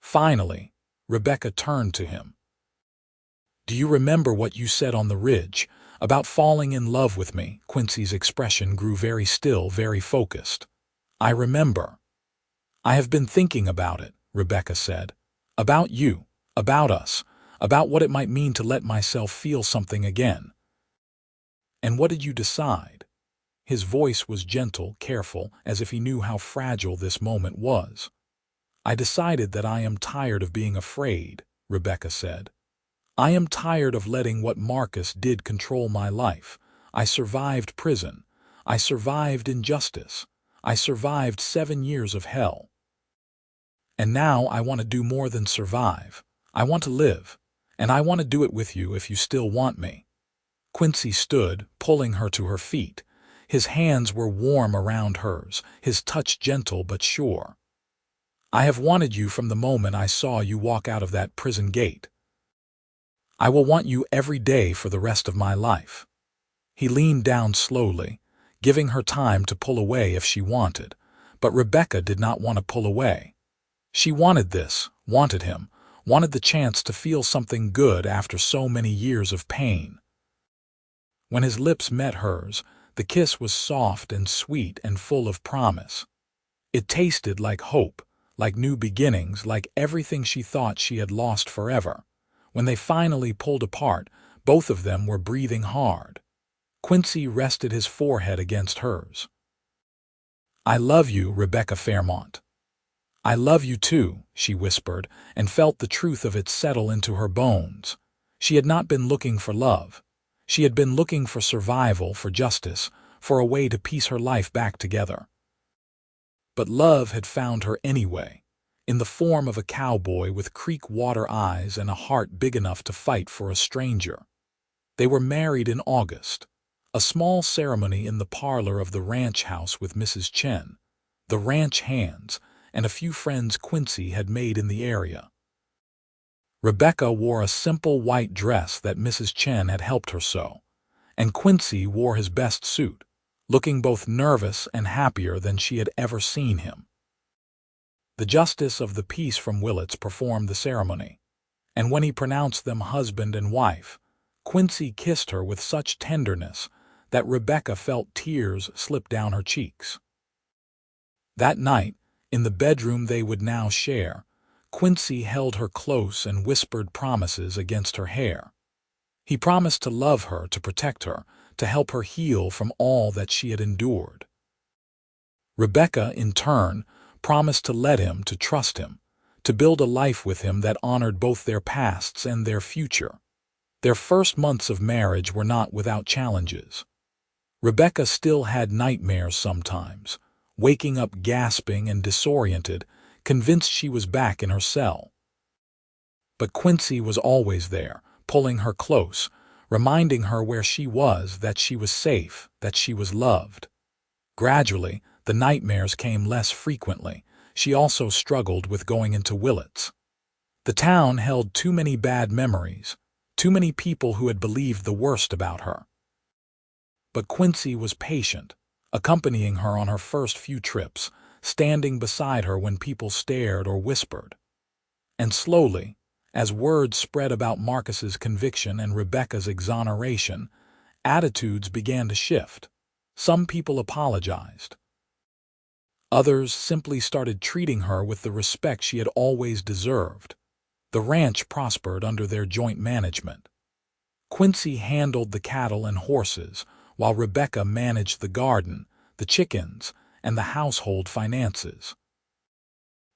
Finally, Rebecca turned to him. "Do you remember what you said on the ridge, about falling in love with me?" Quincy's expression grew very still, very focused. "I remember." "I have been thinking about it," Rebecca said. "About you, about us, about what it might mean to let myself feel something again." "And what did you decide?" His voice was gentle, careful, as if he knew how fragile this moment was. "I decided that I am tired of being afraid," Rebecca said. "I am tired of letting what Marcus did control my life. I survived prison. I survived injustice. I survived 7 years of hell. And now I want to do more than survive. I want to live. And I want to do it with you if you still want me." Quincy stood, pulling her to her feet. His hands were warm around hers, his touch gentle but sure. "I have wanted you from the moment I saw you walk out of that prison gate. I will want you every day for the rest of my life." He leaned down slowly, giving her time to pull away if she wanted, but Rebecca did not want to pull away. She wanted this, wanted him, wanted the chance to feel something good after so many years of pain. When his lips met hers, the kiss was soft and sweet and full of promise. It tasted like hope, like new beginnings, like everything she thought she had lost forever. When they finally pulled apart, both of them were breathing hard. Quincy rested his forehead against hers. "I love you, Rebecca Fairmont." "I love you too," she whispered, and felt the truth of it settle into her bones. She had not been looking for love. She had been looking for survival, for justice, for a way to piece her life back together. But love had found her anyway, in the form of a cowboy with creek water eyes and a heart big enough to fight for a stranger. They were married in August. A small ceremony in the parlor of the ranch house with Mrs. Chen, the ranch hands, and a few friends Quincy had made in the area. Rebecca wore a simple white dress that Mrs. Chen had helped her sew, and Quincy wore his best suit, looking both nervous and happier than she had ever seen him. The justice of the peace from Willits performed the ceremony, and when he pronounced them husband and wife, Quincy kissed her with such tenderness that Rebecca felt tears slip down her cheeks. That night, in the bedroom they would now share, Quincy held her close and whispered promises against her hair. He promised to love her, to protect her, to help her heal from all that she had endured. Rebecca, in turn, promised to let him, to trust him, to build a life with him that honored both their pasts and their future. Their first months of marriage were not without challenges. Rebecca still had nightmares sometimes, waking up gasping and disoriented, convinced she was back in her cell. But Quincy was always there, pulling her close, reminding her where she was, that she was safe, that she was loved. Gradually, the nightmares came less frequently. She also struggled with going into Willits. The town held too many bad memories, too many people who had believed the worst about her. But Quincy was patient, accompanying her on her first few trips, standing beside her when people stared or whispered. And slowly, as word spread about Marcus's conviction and Rebecca's exoneration, attitudes began to shift. Some people apologized. Others simply started treating her with the respect she had always deserved. The ranch prospered under their joint management. Quincy handled the cattle and horses, while Rebecca managed the garden, the chickens, and the household finances.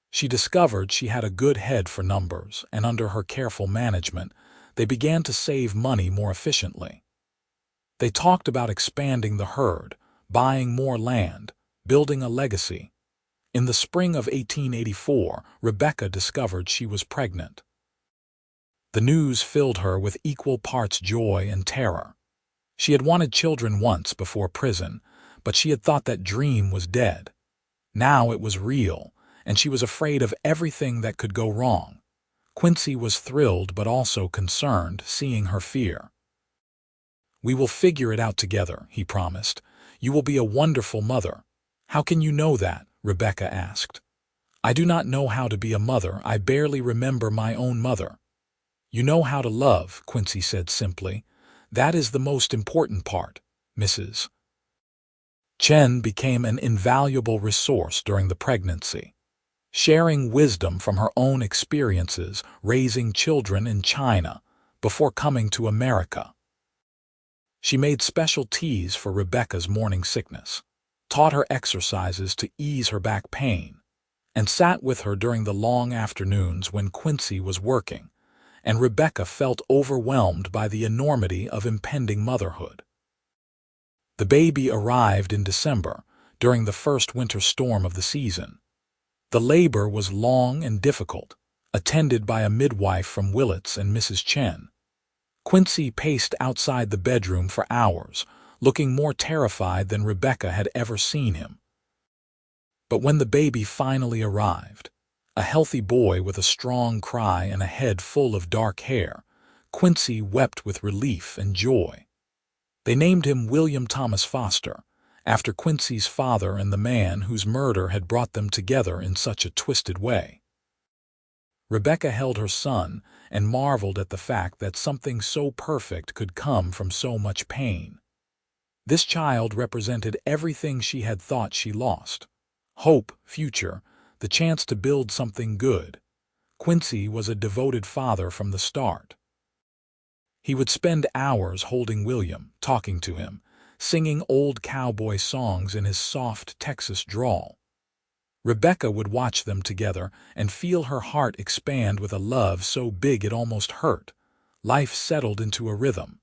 She discovered she had a good head for numbers, and under her careful management, they began to save money more efficiently. They talked about expanding the herd, buying more land, building a legacy. In the spring of 1884, Rebecca discovered she was pregnant. The news filled her with equal parts joy and terror. She had wanted children once before prison, but she had thought that dream was dead. Now it was real, and she was afraid of everything that could go wrong. Quincy was thrilled but also concerned, seeing her fear. "We will figure it out together," he promised. "You will be a wonderful mother." "How can you know that?" Rebecca asked. "I do not know how to be a mother. I barely remember my own mother." "You know how to love," Quincy said simply. "That is the most important part, Mrs. Chen became an invaluable resource during the pregnancy, sharing wisdom from her own experiences raising children in China before coming to America. She made special teas for Rebecca's morning sickness, taught her exercises to ease her back pain, and sat with her during the long afternoons when Quincy was working, and Rebecca felt overwhelmed by the enormity of impending motherhood. The baby arrived in December, during the first winter storm of the season. The labor was long and difficult, attended by a midwife from Willits and Mrs. Chen. Quincy paced outside the bedroom for hours, looking more terrified than Rebecca had ever seen him. But when the baby finally arrived, a healthy boy with a strong cry and a head full of dark hair, Quincy wept with relief and joy. They named him William Thomas Foster, after Quincy's father and the man whose murder had brought them together in such a twisted way. Rebecca held her son and marveled at the fact that something so perfect could come from so much pain. This child represented everything she had thought she lost: hope, future, the chance to build something good. Quincy was a devoted father from the start. He would spend hours holding William, talking to him, singing old cowboy songs in his soft Texas drawl. Rebecca would watch them together and feel her heart expand with a love so big it almost hurt. Life settled into a rhythm.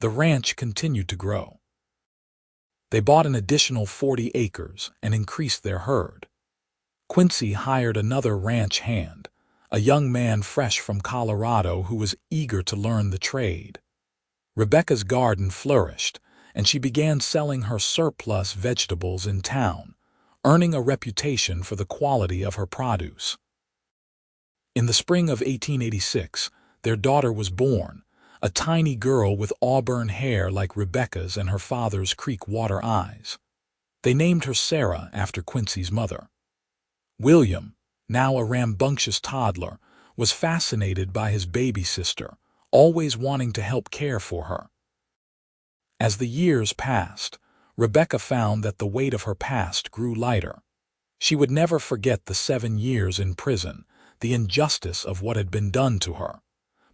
The ranch continued to grow. They bought an additional 40 acres and increased their herd. Quincy hired another ranch hand, a young man fresh from Colorado who was eager to learn the trade. Rebecca's garden flourished, and she began selling her surplus vegetables in town, earning a reputation for the quality of her produce. In the spring of 1886, their daughter was born, a tiny girl with auburn hair like Rebecca's and her father's creek water eyes. They named her Sarah after Quincy's mother. William, now a rambunctious toddler, was fascinated by his baby sister, always wanting to help care for her. As the years passed, Rebecca found that the weight of her past grew lighter. She would never forget the 7 years in prison, the injustice of what had been done to her.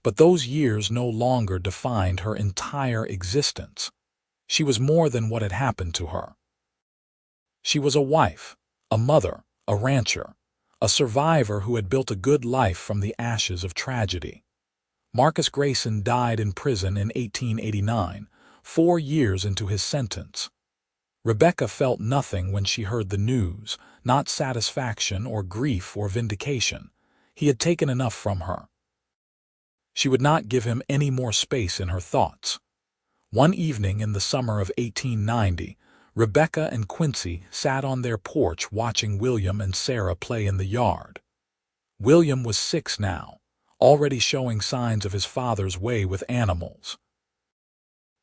But those years no longer defined her entire existence. She was more than what had happened to her. She was a wife, a mother, a rancher, a survivor who had built a good life from the ashes of tragedy. Marcus Grayson died in prison in 1889, 4 years into his sentence. Rebecca felt nothing when she heard the news, not satisfaction or grief or vindication. He had taken enough from her. She would not give him any more space in her thoughts. One evening in the summer of 1890, Rebecca and Quincy sat on their porch watching William and Sarah play in the yard. William was 6 now, already showing signs of his father's way with animals.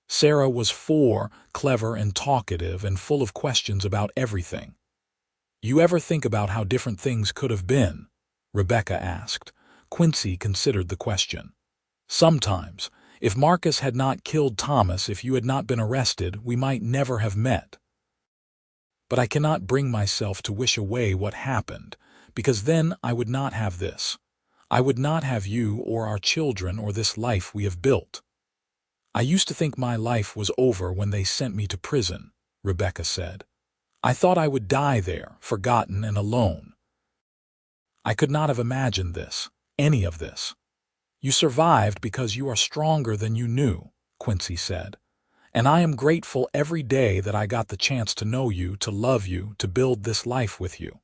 Sarah was 4, clever and talkative and full of questions about everything. "You ever think about how different things could have been?" Rebecca asked. Quincy considered the question. "Sometimes. If Marcus had not killed Thomas, if you had not been arrested, we might never have met. But I cannot bring myself to wish away what happened, because then I would not have this. I would not have you or our children or this life we have built. I used to think my life was over when they sent me to prison," Rebecca said. "I thought I would die there, forgotten and alone. I could not have imagined this, any of this." "You survived because you are stronger than you knew," Quincy said. "And I am grateful every day that I got the chance to know you, to love you, to build this life with you."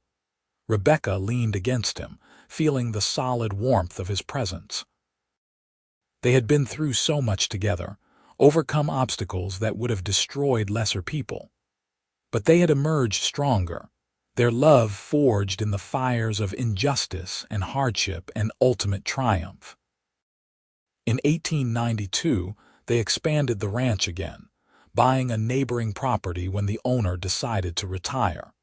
Rebecca leaned against him, feeling the solid warmth of his presence. They had been through so much together, overcome obstacles that would have destroyed lesser people. But they had emerged stronger, their love forged in the fires of injustice and hardship and ultimate triumph. In 1892, they expanded the ranch again, buying a neighboring property when the owner decided to retire.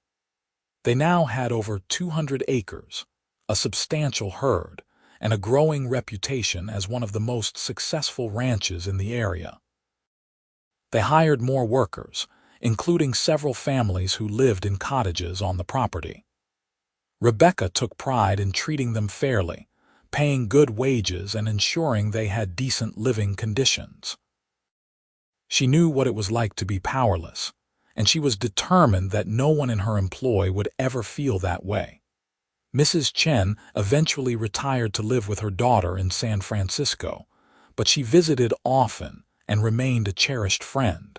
They now had over 200 acres, a substantial herd, and a growing reputation as one of the most successful ranches in the area. They hired more workers, including several families who lived in cottages on the property. Rebecca took pride in treating them fairly, paying good wages and ensuring they had decent living conditions. She knew what it was like to be powerless, and she was determined that no one in her employ would ever feel that way. Mrs. Chen eventually retired to live with her daughter in San Francisco, but she visited often and remained a cherished friend.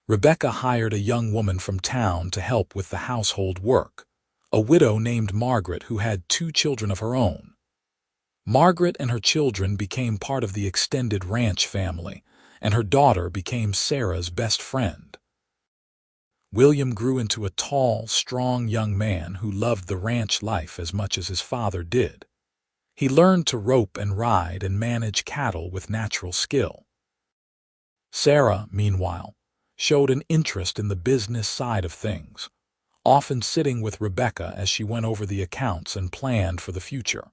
Rebecca hired a young woman from town to help with the household work, a widow named Margaret who had 2 children of her own. Margaret and her children became part of the extended ranch family, and her daughter became Sarah's best friend. William grew into a tall, strong young man who loved the ranch life as much as his father did. He learned to rope and ride and manage cattle with natural skill. Sarah, meanwhile, showed an interest in the business side of things, often sitting with Rebecca as she went over the accounts and planned for the future.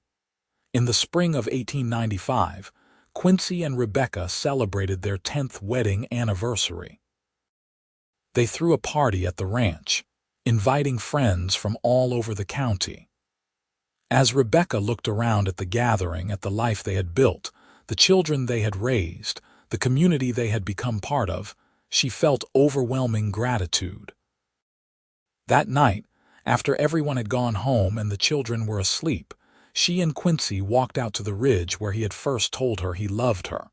In the spring of 1895, Quincy and Rebecca celebrated their 10th wedding anniversary. They threw a party at the ranch, inviting friends from all over the county. As Rebecca looked around at the gathering, at the life they had built, the children they had raised, the community they had become part of, she felt overwhelming gratitude. That night, after everyone had gone home and the children were asleep, she and Quincy walked out to the ridge where he had first told her he loved her.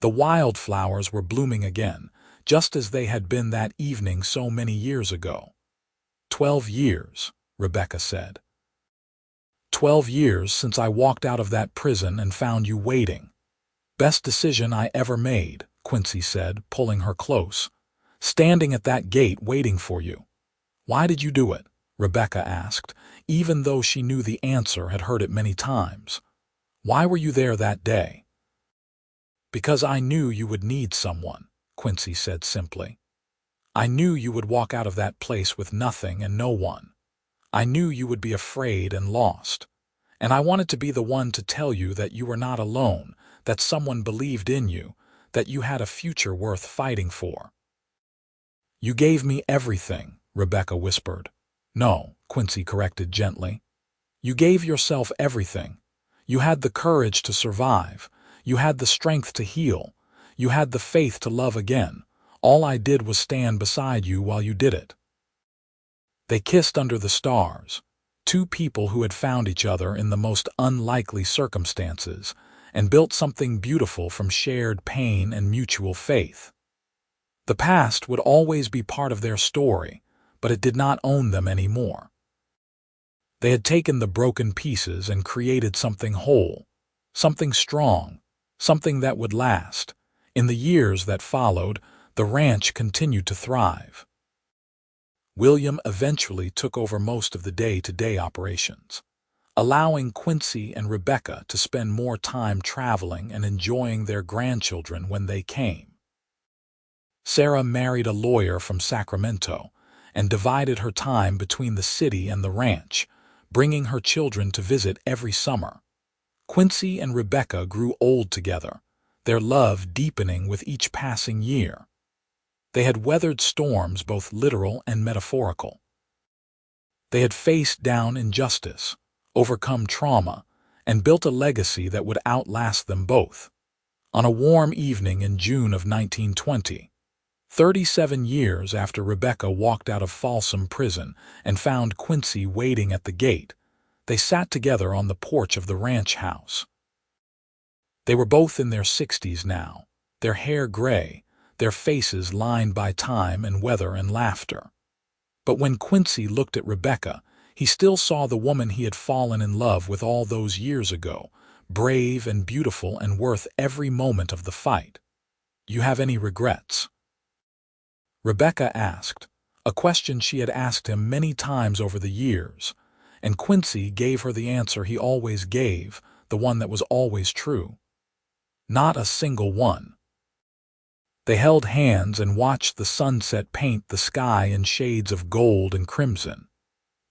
The wildflowers were blooming again, just as they had been that evening so many years ago. 12 years, Rebecca said. 12 years since I walked out of that prison and found you waiting. Best decision I ever made, Quincy said, pulling her close. Standing at that gate waiting for you. Why did you do it? Rebecca asked, even though she knew the answer, had heard it many times. Why were you there that day? Because I knew you would need someone, Quincy said simply. I knew you would walk out of that place with nothing and no one. I knew you would be afraid and lost. And I wanted to be the one to tell you that you were not alone, that someone believed in you, that you had a future worth fighting for. "You gave me everything," Rebecca whispered. "No," Quincy corrected gently. "You gave yourself everything. You had the courage to survive. You had the strength to heal. You had the faith to love again. All I did was stand beside you while you did it." They kissed under the stars, two people who had found each other in the most unlikely circumstances and built something beautiful from shared pain and mutual faith. The past would always be part of their story, but it did not own them anymore. They had taken the broken pieces and created something whole, something strong, something that would last. In the years that followed, the ranch continued to thrive. William eventually took over most of the day-to-day operations, allowing Quincy and Rebecca to spend more time traveling and enjoying their grandchildren when they came. Sarah married a lawyer from Sacramento and divided her time between the city and the ranch, bringing her children to visit every summer. Quincy and Rebecca grew old together, their love deepening with each passing year. They had weathered storms both literal and metaphorical. They had faced down injustice, overcome trauma, and built a legacy that would outlast them both. On a warm evening in June of 1920, 37 years after Rebecca walked out of Folsom Prison and found Quincy waiting at the gate, they sat together on the porch of the ranch house. They were both in their 60s now, their hair gray, their faces lined by time and weather and laughter. But when Quincy looked at Rebecca, he still saw the woman he had fallen in love with all those years ago, brave and beautiful and worth every moment of the fight. "You have any regrets?" Rebecca asked, a question she had asked him many times over the years, and Quincy gave her the answer he always gave, the one that was always true. Not a single one. They held hands and watched the sunset paint the sky in shades of gold and crimson.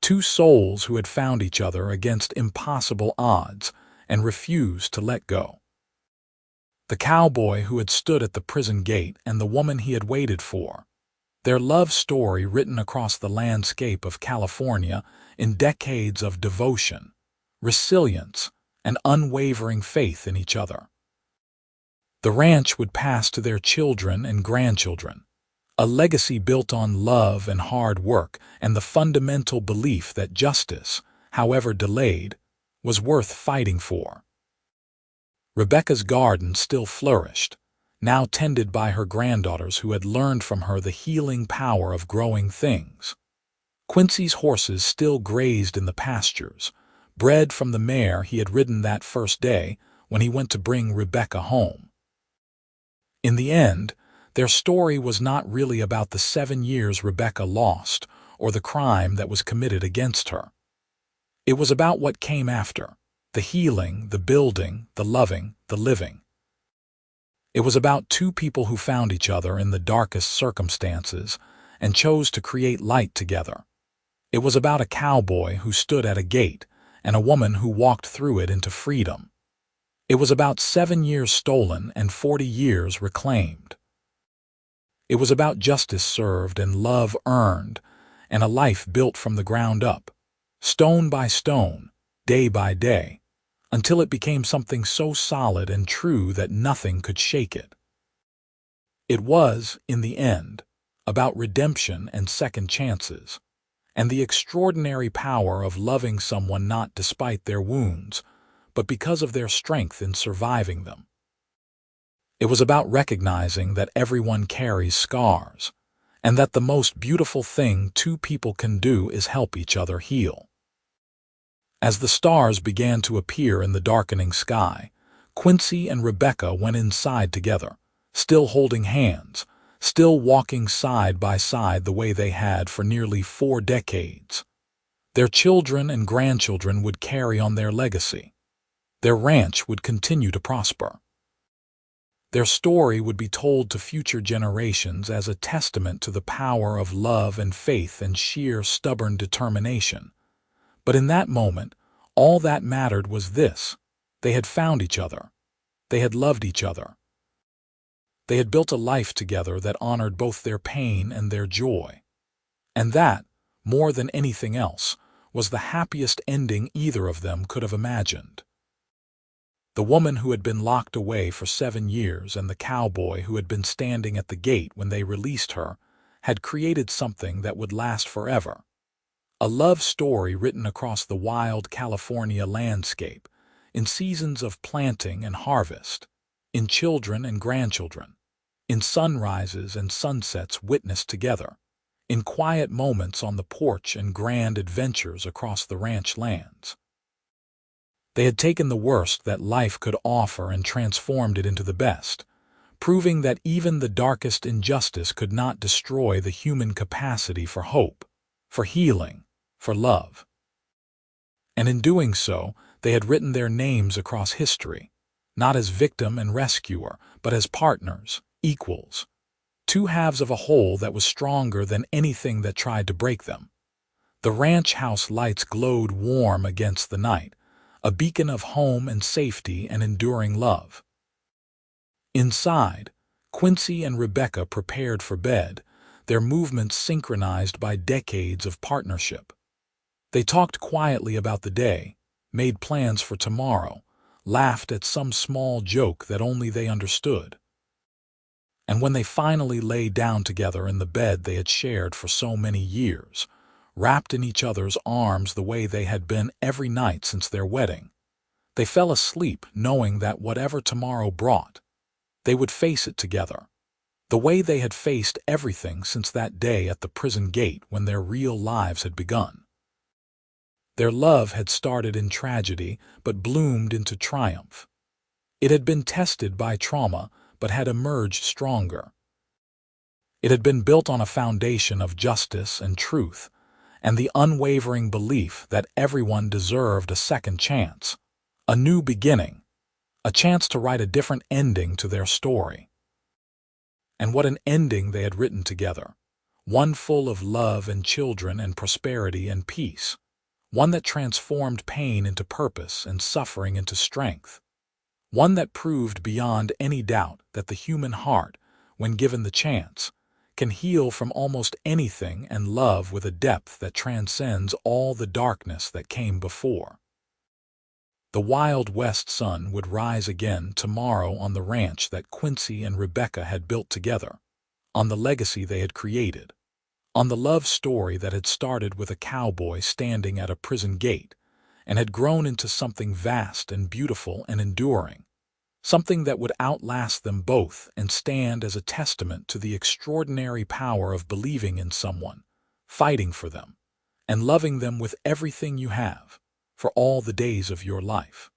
Two souls who had found each other against impossible odds and refused to let go. The cowboy who had stood at the prison gate and the woman he had waited for. Their love story written across the landscape of California in decades of devotion, resilience, and unwavering faith in each other. The ranch would pass to their children and grandchildren, a legacy built on love and hard work and the fundamental belief that justice, however delayed, was worth fighting for. Rebecca's garden still flourished, now tended by her granddaughters who had learned from her the healing power of growing things. Quincy's horses still grazed in the pastures, bred from the mare he had ridden that first day when he went to bring Rebecca home. In the end, their story was not really about the 7 years Rebecca lost or the crime that was committed against her. It was about what came after, the healing, the building, the loving, the living. It was about two people who found each other in the darkest circumstances and chose to create light together. It was about a cowboy who stood at a gate and a woman who walked through it into freedom. It was about 7 years stolen and 40 years reclaimed. It was about justice served and love earned and a life built from the ground up, stone by stone, day by day, until it became something so solid and true that nothing could shake it. It was, in the end, about redemption and second chances, and the extraordinary power of loving someone not despite their wounds, but because of their strength in surviving them. It was about recognizing that everyone carries scars, and that the most beautiful thing two people can do is help each other heal. As the stars began to appear in the darkening sky, Quincy and Rebecca went inside together, still holding hands, still walking side by side the way they had for nearly 4 decades. Their children and grandchildren would carry on their legacy. Their ranch would continue to prosper. Their story would be told to future generations as a testament to the power of love and faith and sheer stubborn determination. But in that moment, all that mattered was this: they had found each other. They had loved each other. They had built a life together that honored both their pain and their joy. And that, more than anything else, was the happiest ending either of them could have imagined. The woman who had been locked away for 7 years and the cowboy who had been standing at the gate when they released her had created something that would last forever. A love story written across the wild California landscape, in seasons of planting and harvest, in children and grandchildren, in sunrises and sunsets witnessed together, in quiet moments on the porch and grand adventures across the ranch lands. They had taken the worst that life could offer and transformed it into the best, proving that even the darkest injustice could not destroy the human capacity for hope, for healing, for love. And in doing so, they had written their names across history, not as victim and rescuer, but as partners, equals, two halves of a whole that was stronger than anything that tried to break them. The ranch house lights glowed warm against the night, a beacon of home and safety and enduring love. Inside, Quincy and Rebecca prepared for bed, their movements synchronized by decades of partnership. They talked quietly about the day, made plans for tomorrow, laughed at some small joke that only they understood. And when they finally lay down together in the bed they had shared for so many years, wrapped in each other's arms the way they had been every night since their wedding, they fell asleep knowing that whatever tomorrow brought, they would face it together, the way they had faced everything since that day at the prison gate when their real lives had begun. Their love had started in tragedy but bloomed into triumph. It had been tested by trauma but had emerged stronger. It had been built on a foundation of justice and truth, and the unwavering belief that everyone deserved a second chance, a new beginning, a chance to write a different ending to their story. And what an ending they had written together, one full of love and children and prosperity and peace, one that transformed pain into purpose and suffering into strength, one that proved beyond any doubt that the human heart, when given the chance, can heal from almost anything and love with a depth that transcends all the darkness that came before. The Wild West sun would rise again tomorrow on the ranch that Quincy and Rebecca had built together, on the legacy they had created, on the love story that had started with a cowboy standing at a prison gate and had grown into something vast and beautiful and enduring, something that would outlast them both and stand as a testament to the extraordinary power of believing in someone, fighting for them, and loving them with everything you have, for all the days of your life.